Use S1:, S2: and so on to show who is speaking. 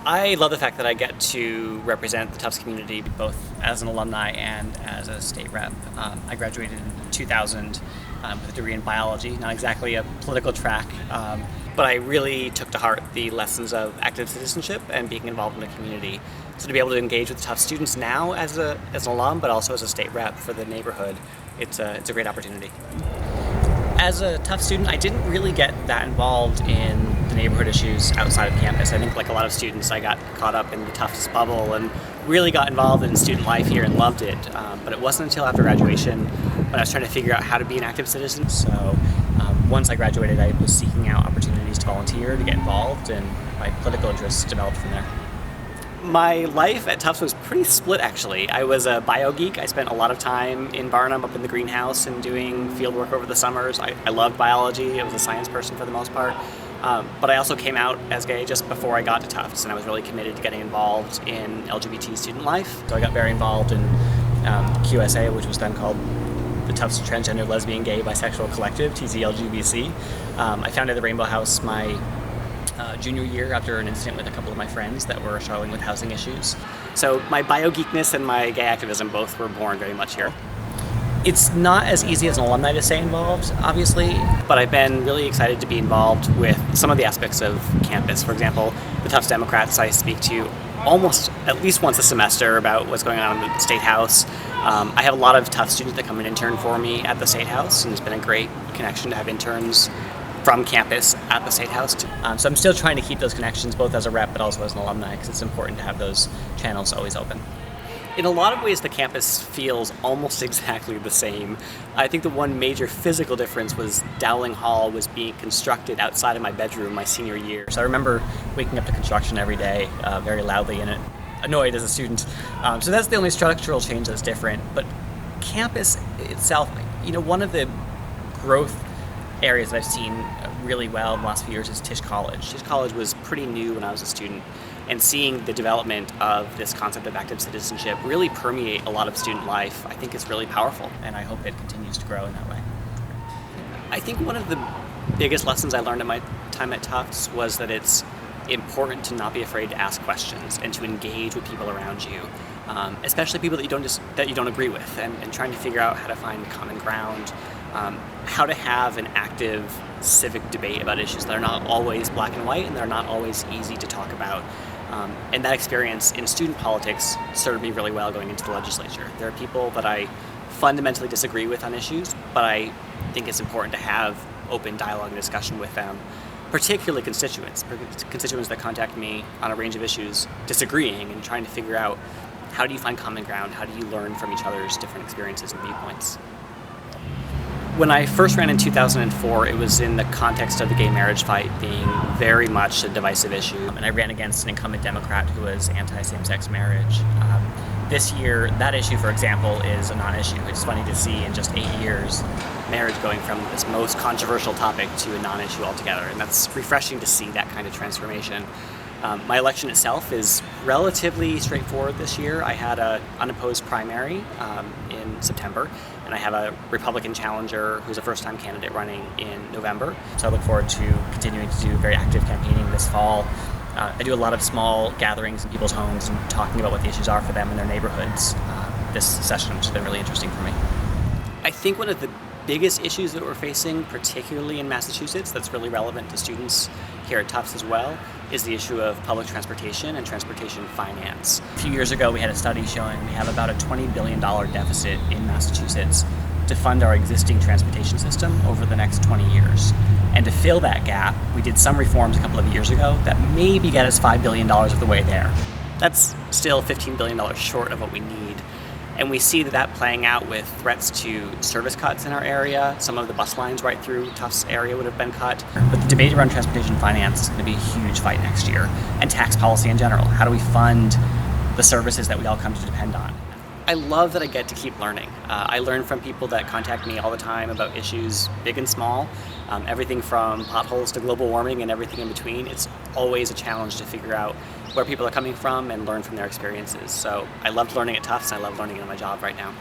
S1: I love the fact that I get to represent the Tufts community both as an alumni and as a state rep. I graduated in 2000 with a degree in biology, not exactly a political track, but I really took to heart the lessons of active citizenship and being involved in the community. So to be able to engage with Tufts students now as an alum, but also as a state rep for the neighborhood, it's a great opportunity. As a Tufts student, I didn't really get that involved in the neighborhood issues outside of campus. I think like a lot of students, I got caught up in the Tufts bubble and really got involved in student life here and loved it. But it wasn't until after graduation when I was trying to figure out how to be an active citizen. So once I graduated, I was seeking out opportunities to volunteer, to get involved, and my political interests developed from there. My life at Tufts was pretty split, actually. I was a bio geek. I spent a lot of time in Barnum up in the greenhouse and doing field work over the summers. I loved biology. I was a science person for the most part. But I also came out as gay just before I got to Tufts, and I was really committed to getting involved in LGBT student life. So I got very involved in QSA, which was then called the Tufts Transgender Lesbian Gay Bisexual Collective, TZLGBC. I founded the Rainbow House my junior year after an incident with a couple of my friends that were struggling with housing issues. So my bio geekness and my gay activism both were born very much here. It's not as easy as an alumni to stay involved, obviously, but I've been really excited to be involved with some of the aspects of campus. For example, the Tufts Democrats I speak to almost at least once a semester about what's going on in the State House. I have a lot of Tufts students that come and intern for me at the State House, and it's been a great connection to have interns from campus at the State House. So I'm still trying to keep those connections both as a rep but also as an alumni because it's important to have those channels always open. In a lot of ways, the campus feels almost exactly the same. I think the one major physical difference was Dowling Hall was being constructed outside of my bedroom my senior year. So I remember waking up to construction every day very loudly and annoyed as a student. So that's the only structural change that's different. But campus itself, one of the growth areas that I've seen really well in the last few years is Tisch College. Tisch College was pretty new when I was a student, and seeing the development of this concept of active citizenship really permeate a lot of student life, I think is really powerful, and I hope it continues to grow in that way. I think one of the biggest lessons I learned in my time at Tufts was that it's important to not be afraid to ask questions and to engage with people around you, especially people that you don't agree with, and trying to figure out how to find common ground. How to have an active civic debate about issues that are not always black and white and they're not always easy to talk about. And that experience in student politics served me really well going into the legislature. There are people that I fundamentally disagree with on issues, but I think it's important to have open dialogue and discussion with them, particularly constituents that contact me on a range of issues disagreeing and trying to figure out how do you find common ground, how do you learn from each other's different experiences and viewpoints. When I first ran in 2004, it was in the context of the gay marriage fight being very much a divisive issue. And I ran against an incumbent Democrat who was anti-same-sex marriage. This year, that issue, for example, is a non-issue. It's funny to see in just 8 years, marriage going from this most controversial topic to a non-issue altogether. And that's refreshing to see that kind of transformation. My election itself is relatively straightforward this year. I had an unopposed primary in September, and I have a Republican challenger who's a first-time candidate running in November. So I look forward to continuing to do very active campaigning this fall. I do a lot of small gatherings in people's homes and talking about what the issues are for them in their neighborhoods this session, which has been really interesting for me. I think one of the biggest issues that we're facing, particularly in Massachusetts, that's really relevant to students here at Tufts as well, is the issue of public transportation and transportation finance. A few years ago, we had a study showing we have about a $20 billion deficit in Massachusetts to fund our existing transportation system over the next 20 years. And to fill that gap, we did some reforms a couple of years ago that maybe get us $5 billion of the way there. That's still $15 billion short of what we need. And we see that playing out with threats to service cuts in our area. Some of the bus lines right through Tufts area would have been cut. But the debate around transportation finance is going to be a huge fight next year. And tax policy in general. How do we fund the services that we all come to depend on? I love that I get to keep learning. I learn from people that contact me all the time about issues big and small, everything from potholes to global warming and everything in between. It's always a challenge to figure out where people are coming from and learn from their experiences. So I loved learning at Tufts, and I love learning in my job right now.